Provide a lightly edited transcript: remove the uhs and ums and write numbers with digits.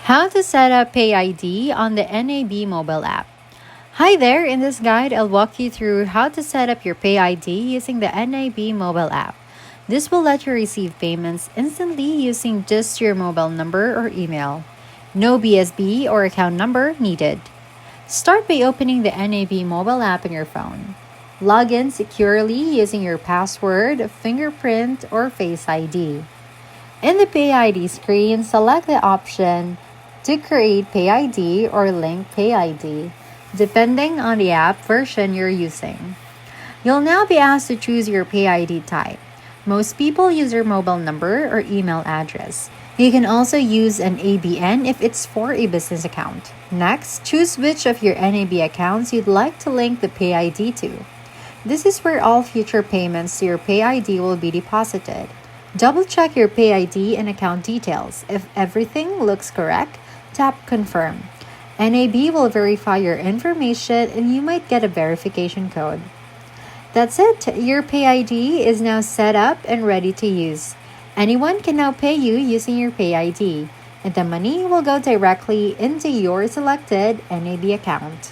How to set up PayID on the NAB mobile app. Hi there, in this guide, I'll walk you through how to set up your PayID using the NAB mobile app. This will let you receive payments instantly using just your mobile number or email. No BSB or account number needed. Start by opening the NAB mobile app on your phone. Log in securely using your password, fingerprint, or Face ID. In the PayID screen, select the option to create PayID or link PayID, depending on the app version you're using. You'll now be asked to choose your PayID type. Most people use their mobile number or email address. You can also use an ABN if it's for a business account. Next, choose which of your NAB accounts you'd like to link the PayID to. This is where all future payments to your PayID will be deposited. Double-check your PayID and account details. If everything looks correct, tap Confirm. NAB will verify your information and you might get a verification code. That's it. Your PayID is now set up and ready to use. Anyone can now pay you using your PayID, and the money will go directly into your selected NAB account.